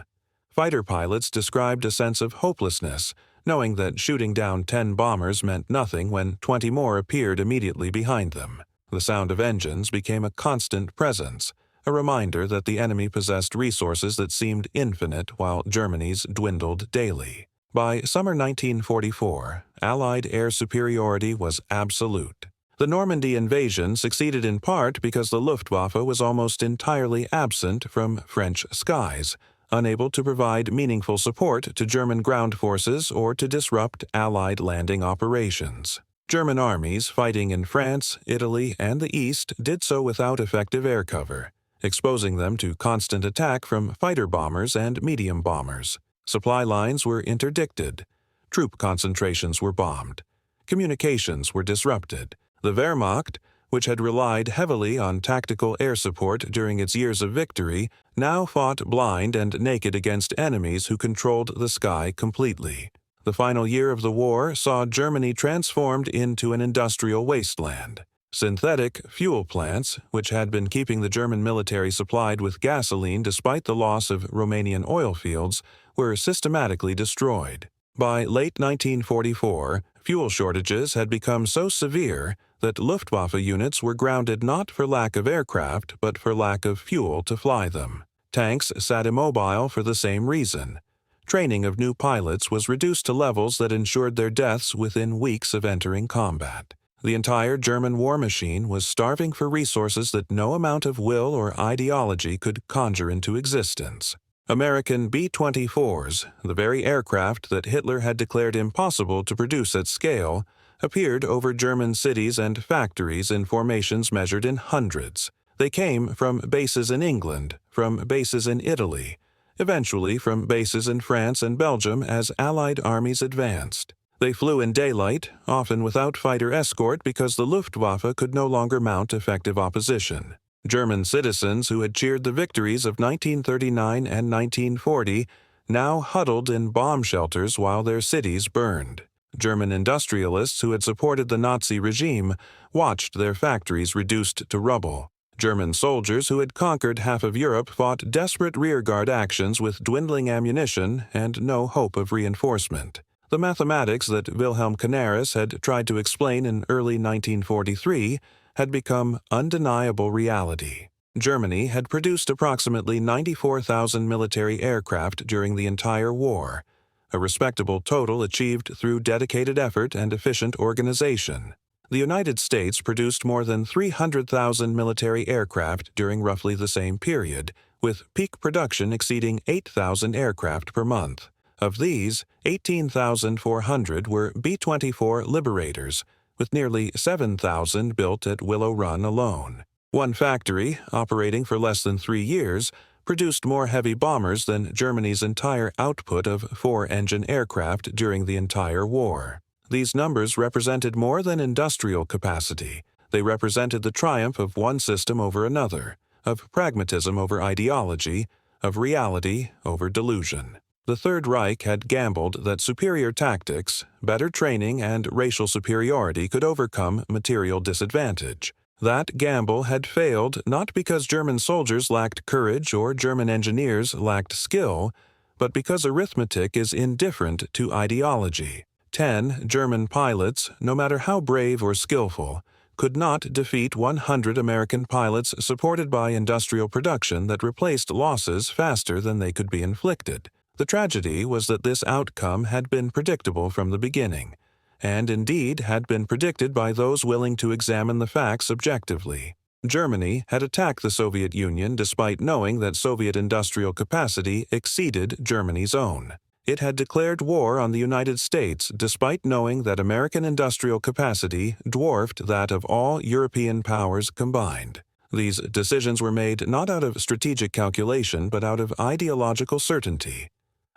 Fighter pilots described a sense of hopelessness, knowing that shooting down 10 bombers meant nothing when 20 more appeared immediately behind them. The sound of engines became a constant presence, a reminder that the enemy possessed resources that seemed infinite while Germany's dwindled daily. By summer 1944, Allied air superiority was absolute. The Normandy invasion succeeded in part because the Luftwaffe was almost entirely absent from French skies, unable to provide meaningful support to German ground forces or to disrupt Allied landing operations. German armies fighting in France, Italy, and the East did so without effective air cover, exposing them to constant attack from fighter bombers and medium bombers. Supply lines were interdicted. Troop concentrations were bombed. Communications were disrupted. The Wehrmacht, which had relied heavily on tactical air support during its years of victory, now fought blind and naked against enemies who controlled the sky completely. The final year of the war saw Germany transformed into an industrial wasteland. Synthetic fuel plants, which had been keeping the German military supplied with gasoline despite the loss of Romanian oil fields, were systematically destroyed. By late 1944, fuel shortages had become so severe that Luftwaffe units were grounded not for lack of aircraft, but for lack of fuel to fly them. Tanks sat immobile for the same reason. Training of new pilots was reduced to levels that ensured their deaths within weeks of entering combat. The entire German war machine was starving for resources that no amount of will or ideology could conjure into existence. American B-24s, the very aircraft that Hitler had declared impossible to produce at scale, appeared over German cities and factories in formations measured in hundreds. They came from bases in England, from bases in Italy, eventually from bases in France and Belgium as Allied armies advanced. They flew in daylight, often without fighter escort because the Luftwaffe could no longer mount effective opposition. German citizens who had cheered the victories of 1939 and 1940 now huddled in bomb shelters while their cities burned. German industrialists who had supported the Nazi regime watched their factories reduced to rubble. German soldiers who had conquered half of Europe fought desperate rearguard actions with dwindling ammunition and no hope of reinforcement. The mathematics that Wilhelm Canaris had tried to explain in early 1943 had become undeniable reality. Germany had produced approximately 94,000 military aircraft during the entire war, a respectable total achieved through dedicated effort and efficient organization. The United States produced more than 300,000 military aircraft during roughly the same period, with peak production exceeding 8,000 aircraft per month. Of these, 18,400 were B-24 Liberators, with nearly 7,000 built at Willow Run alone. One factory, operating for less than 3 years, produced more heavy bombers than Germany's entire output of four-engine aircraft during the entire war. These numbers represented more than industrial capacity. They represented the triumph of one system over another, of pragmatism over ideology, of reality over delusion. The Third Reich had gambled that superior tactics, better training, and racial superiority could overcome material disadvantage. That gamble had failed not because German soldiers lacked courage or German engineers lacked skill, but because arithmetic is indifferent to ideology. 10 German pilots, no matter how brave or skillful, could not defeat 100 American pilots supported by industrial production that replaced losses faster than they could be inflicted. The tragedy was that this outcome had been predictable from the beginning, and indeed had been predicted by those willing to examine the facts objectively. Germany had attacked the Soviet Union despite knowing that Soviet industrial capacity exceeded Germany's own. It had declared war on the United States despite knowing that American industrial capacity dwarfed that of all European powers combined. These decisions were made not out of strategic calculation but out of ideological certainty,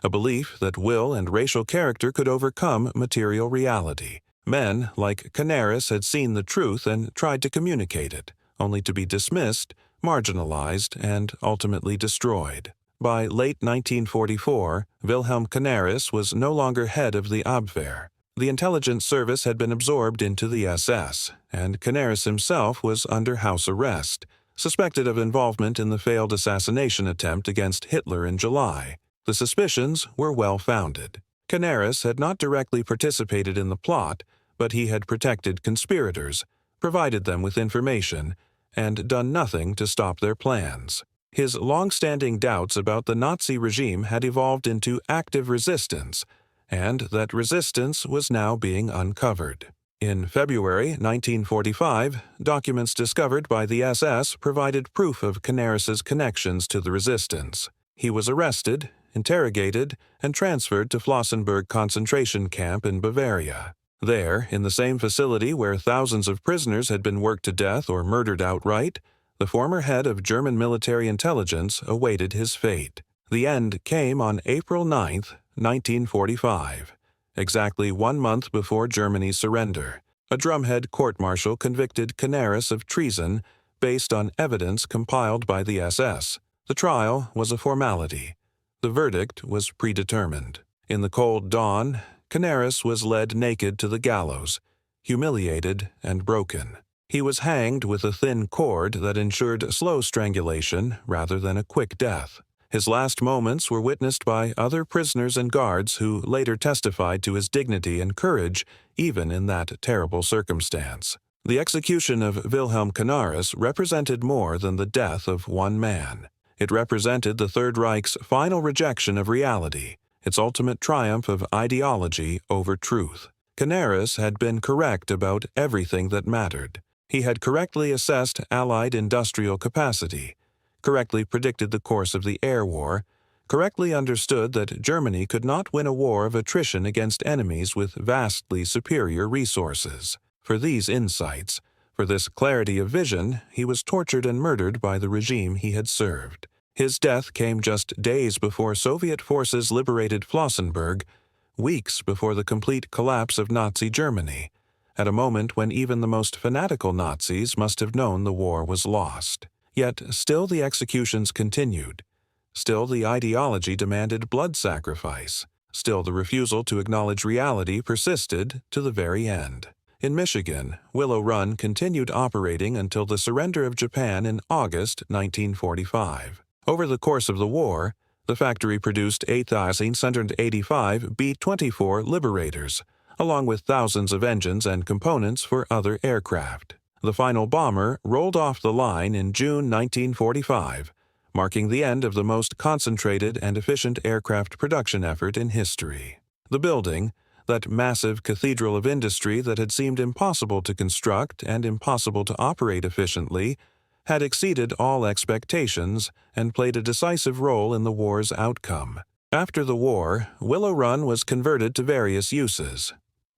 a belief that will and racial character could overcome material reality. Men like Canaris had seen the truth and tried to communicate it, only to be dismissed, marginalized, and ultimately destroyed. By late 1944, Wilhelm Canaris was no longer head of the Abwehr. The intelligence service had been absorbed into the SS, and Canaris himself was under house arrest, suspected of involvement in the failed assassination attempt against Hitler in July. The suspicions were well-founded. Canaris had not directly participated in the plot, but he had protected conspirators, provided them with information, and done nothing to stop their plans. His long-standing doubts about the Nazi regime had evolved into active resistance, and that resistance was now being uncovered. In February 1945, documents discovered by the SS provided proof of Canaris's connections to the resistance. He was arrested, interrogated, and transferred to Flossenburg concentration camp in Bavaria. There, in the same facility where thousands of prisoners had been worked to death or murdered outright, the former head of German military intelligence awaited his fate. The end came on April 9, 1945, exactly 1 month before Germany's surrender. A drumhead court-martial convicted Canaris of treason based on evidence compiled by the SS. The trial was a formality. The verdict was predetermined. In the cold dawn, Canaris was led naked to the gallows, humiliated and broken. He was hanged with a thin cord that ensured slow strangulation rather than a quick death. His last moments were witnessed by other prisoners and guards who later testified to his dignity and courage even in that terrible circumstance. The execution of Wilhelm Canaris represented more than the death of one man. It represented the Third Reich's final rejection of reality, its ultimate triumph of ideology over truth. Canaris had been correct about everything that mattered. He had correctly assessed Allied industrial capacity, correctly predicted the course of the air war, correctly understood that Germany could not win a war of attrition against enemies with vastly superior resources. For these insights, for this clarity of vision, he was tortured and murdered by the regime he had served. His death came just days before Soviet forces liberated Flossenburg, weeks before the complete collapse of Nazi Germany, at a moment when even the most fanatical Nazis must have known the war was lost. Yet still the executions continued. Still the ideology demanded blood sacrifice. Still the refusal to acknowledge reality persisted to the very end. In Michigan, Willow Run continued operating until the surrender of Japan in August 1945. Over the course of the war, the factory produced 8,685 B-24 Liberators, along with thousands of engines and components for other aircraft. The final bomber rolled off the line in June 1945, marking the end of the most concentrated and efficient aircraft production effort in history. The building, that massive cathedral of industry that had seemed impossible to construct and impossible to operate efficiently, had exceeded all expectations and played a decisive role in the war's outcome. After the war, Willow Run was converted to various uses.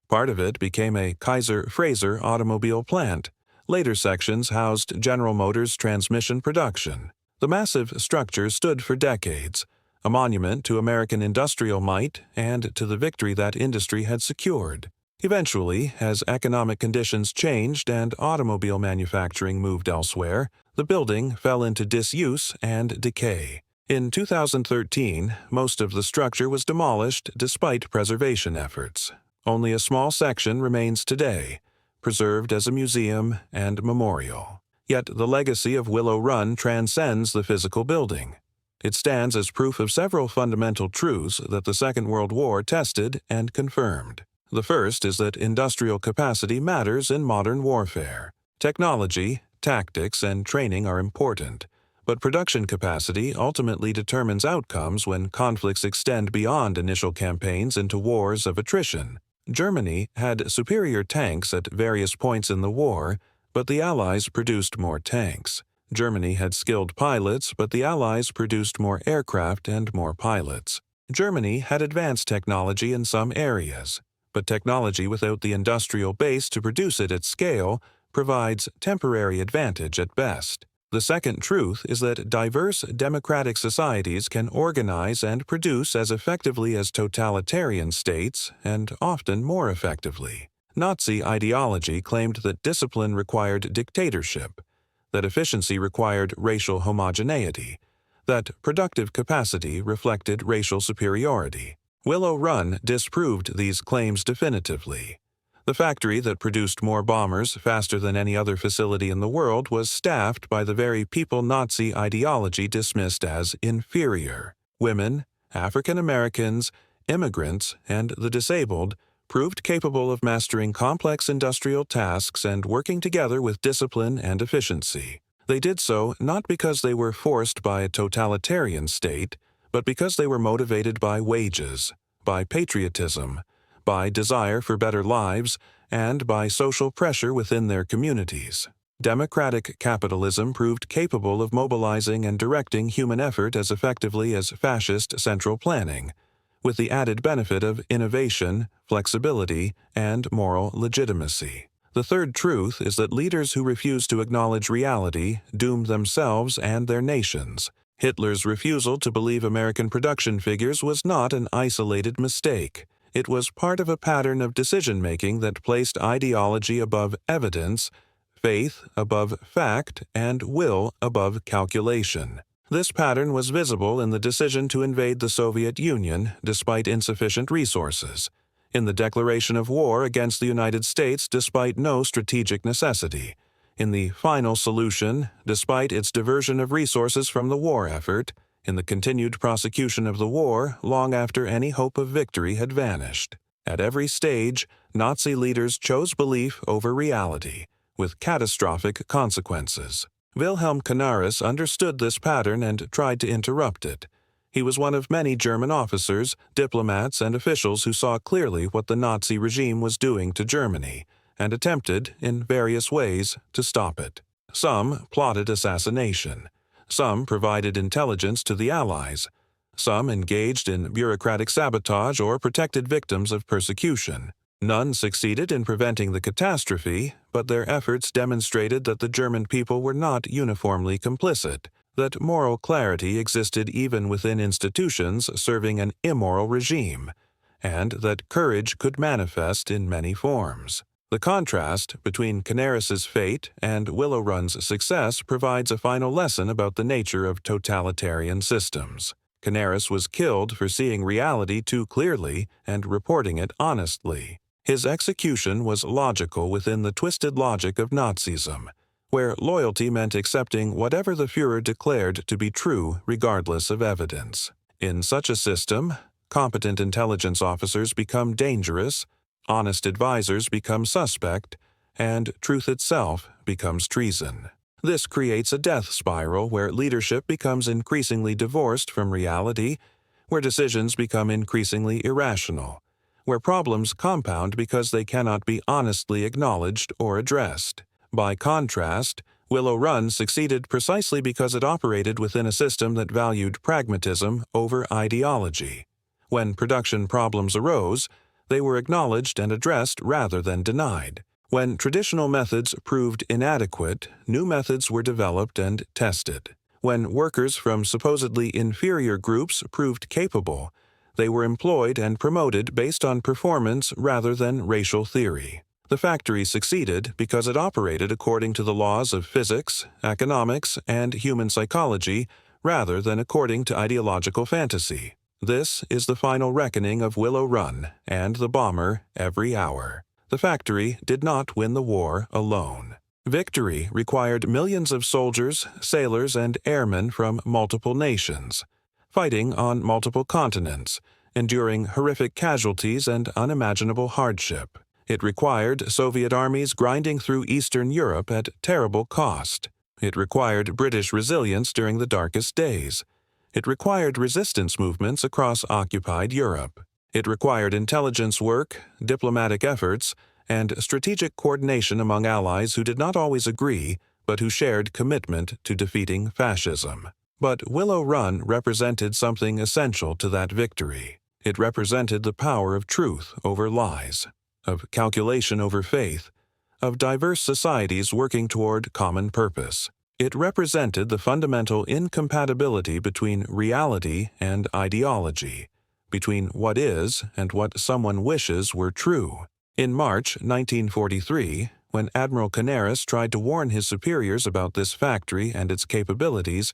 Part of it became a Kaiser Frazer automobile plant. Later sections housed General Motors transmission production. The massive structure stood for decades, a monument to American industrial might and to the victory that industry had secured. Eventually, as economic conditions changed and automobile manufacturing moved elsewhere, the building fell into disuse and decay. In 2013, most of the structure was demolished despite preservation efforts. Only a small section remains today, preserved as a museum and memorial. Yet the legacy of Willow Run transcends the physical building. It stands as proof of several fundamental truths that the Second World War tested and confirmed. The first is that industrial capacity matters in modern warfare. Technology, tactics, and training are important, but production capacity ultimately determines outcomes when conflicts extend beyond initial campaigns into wars of attrition. Germany had superior tanks at various points in the war, but the Allies produced more tanks. Germany had skilled pilots, but the Allies produced more aircraft and more pilots. Germany had advanced technology in some areas, but technology without the industrial base to produce it at scale provides temporary advantage at best. The second truth is that diverse democratic societies can organize and produce as effectively as totalitarian states, and often more effectively. Nazi ideology claimed that discipline required dictatorship, that efficiency required racial homogeneity, that productive capacity reflected racial superiority. Willow Run disproved these claims definitively. The factory that produced more bombers faster than any other facility in the world was staffed by the very people Nazi ideology dismissed as inferior. Women, African Americans, immigrants, and the disabled proved capable of mastering complex industrial tasks and working together with discipline and efficiency. They did so not because they were forced by a totalitarian state, but because they were motivated by wages, by patriotism, by desire for better lives, and by social pressure within their communities. Democratic capitalism proved capable of mobilizing and directing human effort as effectively as fascist central planning, with the added benefit of innovation, flexibility, and moral legitimacy. The third truth is that leaders who refuse to acknowledge reality doom themselves and their nations. Hitler's refusal to believe American production figures was not an isolated mistake. It was part of a pattern of decision-making that placed ideology above evidence, faith above fact, and will above calculation. This pattern was visible in the decision to invade the Soviet Union despite insufficient resources, in the declaration of war against the United States despite no strategic necessity, in the final solution despite its diversion of resources from the war effort, in the continued prosecution of the war long after any hope of victory had vanished. At every stage, Nazi leaders chose belief over reality, with catastrophic consequences. Wilhelm Canaris understood this pattern and tried to interrupt it. He was one of many German officers, diplomats, and officials who saw clearly what the Nazi regime was doing to Germany, and attempted, in various ways, to stop it. Some plotted assassination. Some provided intelligence to the Allies. Some engaged in bureaucratic sabotage or protected victims of persecution. None succeeded in preventing the catastrophe, but their efforts demonstrated that the German people were not uniformly complicit, that moral clarity existed even within institutions serving an immoral regime, and that courage could manifest in many forms. The contrast between Canaris's fate and Willow Run's success provides a final lesson about the nature of totalitarian systems. Canaris was killed for seeing reality too clearly and reporting it honestly. His execution was logical within the twisted logic of Nazism, where loyalty meant accepting whatever the Führer declared to be true regardless of evidence. In such a system, competent intelligence officers become dangerous, honest advisors become suspect, and truth itself becomes treason. This creates a death spiral where leadership becomes increasingly divorced from reality, where decisions become increasingly irrational, where problems compound because they cannot be honestly acknowledged or addressed. By contrast, Willow Run succeeded precisely because it operated within a system that valued pragmatism over ideology. When production problems arose, they were acknowledged and addressed rather than denied. When traditional methods proved inadequate, new methods were developed and tested. When workers from supposedly inferior groups proved capable, they were employed and promoted based on performance rather than racial theory. The factory succeeded because it operated according to the laws of physics, economics, and human psychology rather than according to ideological fantasy. This is the final reckoning of Willow Run and the bomber every hour. The factory did not win the war alone. Victory required millions of soldiers, sailors, and airmen from multiple nations, fighting on multiple continents, enduring horrific casualties and unimaginable hardship. It required Soviet armies grinding through Eastern Europe at terrible cost. It required British resilience during the darkest days. It required resistance movements across occupied Europe. It required intelligence work, diplomatic efforts, and strategic coordination among allies who did not always agree, but who shared commitment to defeating fascism. But Willow Run represented something essential to that victory. It represented the power of truth over lies, of calculation over faith, of diverse societies working toward common purpose. It represented the fundamental incompatibility between reality and ideology, between what is and what someone wishes were true. In March 1943, when Admiral Canaris tried to warn his superiors about this factory and its capabilities,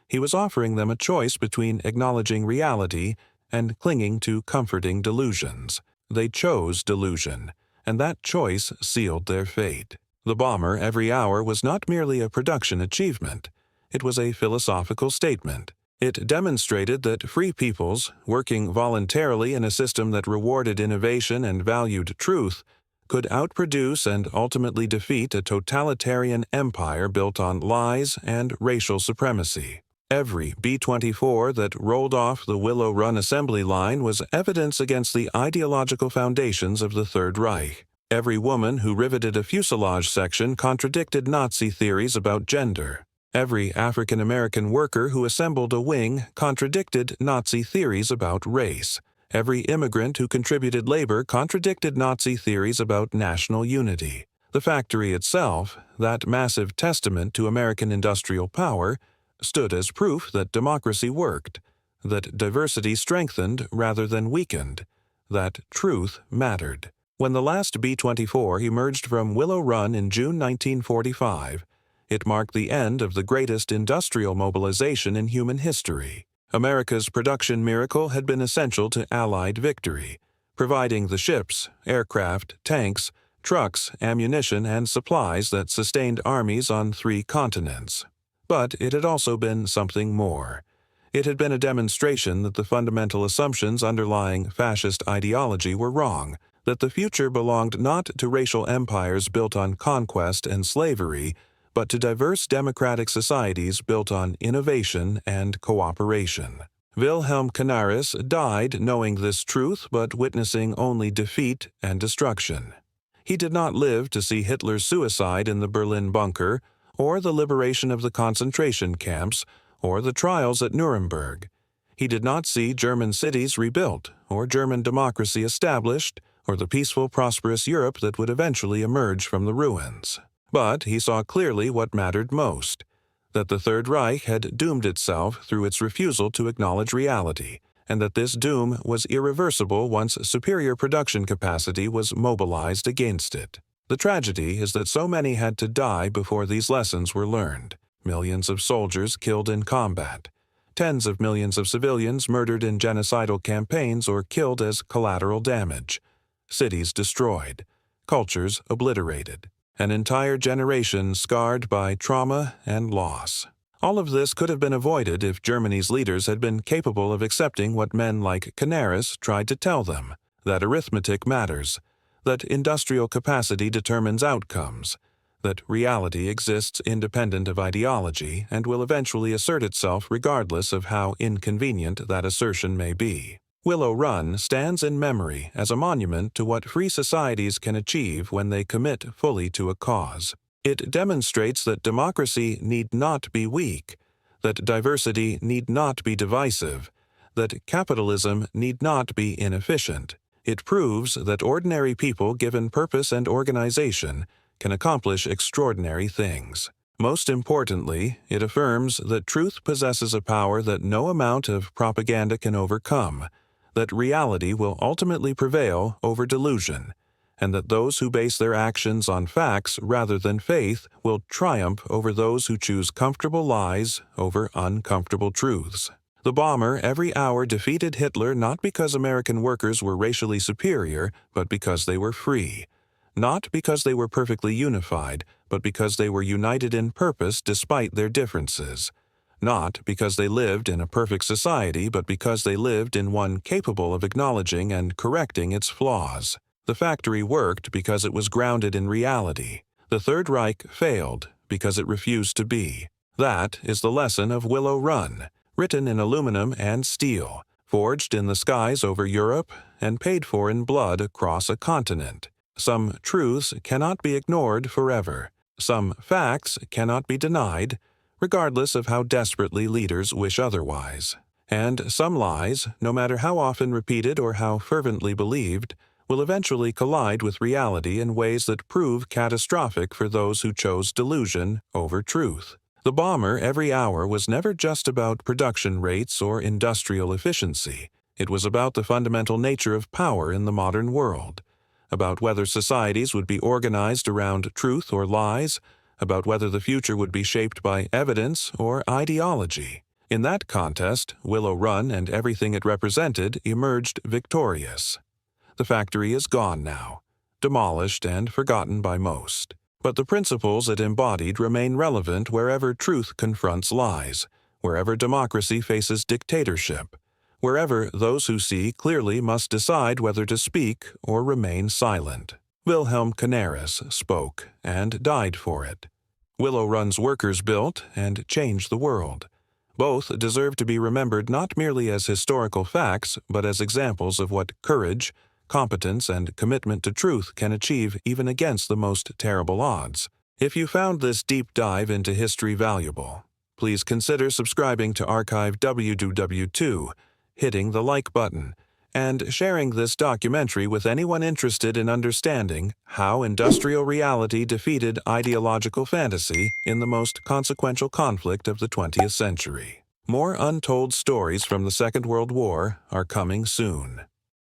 he was offering them a choice between acknowledging reality and clinging to comforting delusions. They chose delusion, and that choice sealed their fate. The bomber every hour was not merely a production achievement. It was a philosophical statement. It demonstrated that free peoples, working voluntarily in a system that rewarded innovation and valued truth, could outproduce and ultimately defeat a totalitarian empire built on lies and racial supremacy. Every B-24 that rolled off the Willow Run assembly line was evidence against the ideological foundations of the Third Reich. Every woman who riveted a fuselage section contradicted Nazi theories about gender. Every African-American worker who assembled a wing contradicted Nazi theories about race. Every immigrant who contributed labor contradicted Nazi theories about national unity. The factory itself, that massive testament to American industrial power, stood as proof that democracy worked, that diversity strengthened rather than weakened, that truth mattered. When the last B-24 emerged from Willow Run in June 1945, it marked the end of the greatest industrial mobilization in human history. America's production miracle had been essential to Allied victory, providing the ships, aircraft, tanks, trucks, ammunition, and supplies that sustained armies on 3 continents. But it had also been something more. It had been a demonstration that the fundamental assumptions underlying fascist ideology were wrong, that the future belonged not to racial empires built on conquest and slavery, but to diverse democratic societies built on innovation and cooperation. Wilhelm Canaris died knowing this truth but witnessing only defeat and destruction. He did not live to see Hitler's suicide in the Berlin bunker, or the liberation of the concentration camps, or the trials at Nuremberg. He did not see German cities rebuilt, or German democracy established, or the peaceful, prosperous Europe that would eventually emerge from the ruins. But he saw clearly what mattered most, that the Third Reich had doomed itself through its refusal to acknowledge reality, and that this doom was irreversible once superior production capacity was mobilized against it. The tragedy is that so many had to die before these lessons were learned. Millions of soldiers killed in combat, tens of millions of civilians murdered in genocidal campaigns or killed as collateral damage, cities destroyed, cultures obliterated, an entire generation scarred by trauma and loss. All of this could have been avoided if Germany's leaders had been capable of accepting what men like Canaris tried to tell them, that arithmetic matters, that industrial capacity determines outcomes, that reality exists independent of ideology and will eventually assert itself regardless of how inconvenient that assertion may be. Willow Run stands in memory as a monument to what free societies can achieve when they commit fully to a cause. It demonstrates that democracy need not be weak, that diversity need not be divisive, that capitalism need not be inefficient. It proves that ordinary people given purpose and organization can accomplish extraordinary things. Most importantly, it affirms that truth possesses a power that no amount of propaganda can overcome, that reality will ultimately prevail over delusion, and that those who base their actions on facts rather than faith will triumph over those who choose comfortable lies over uncomfortable truths. The bomber every hour defeated Hitler not because American workers were racially superior, but because they were free. Not because they were perfectly unified, but because they were united in purpose despite their differences. Not because they lived in a perfect society, but because they lived in one capable of acknowledging and correcting its flaws. The factory worked because it was grounded in reality. The Third Reich failed because it refused to be. That is the lesson of Willow Run, written in aluminum and steel, forged in the skies over Europe, and paid for in blood across a continent. Some truths cannot be ignored forever. Some facts cannot be denied, regardless of how desperately leaders wish otherwise. And some lies, no matter how often repeated or how fervently believed, will eventually collide with reality in ways that prove catastrophic for those who chose delusion over truth. The bomber every hour was never just about production rates or industrial efficiency. It was about the fundamental nature of power in the modern world, about whether societies would be organized around truth or lies, about whether the future would be shaped by evidence or ideology. In that contest, Willow Run and everything it represented emerged victorious. The factory is gone now, demolished and forgotten by most. But the principles it embodied remain relevant wherever truth confronts lies, wherever democracy faces dictatorship, wherever those who see clearly must decide whether to speak or remain silent. Wilhelm Canaris spoke and died for it. Willow Run's workers built and changed the world. Both deserve to be remembered not merely as historical facts, but as examples of what courage, competence, and commitment to truth can achieve even against the most terrible odds. If you found this deep dive into history valuable, please consider subscribing to Archive WW2, hitting the like button, and sharing this documentary with anyone interested in understanding how industrial reality defeated ideological fantasy in the most consequential conflict of the 20th century. More untold stories from the Second World War are coming soon.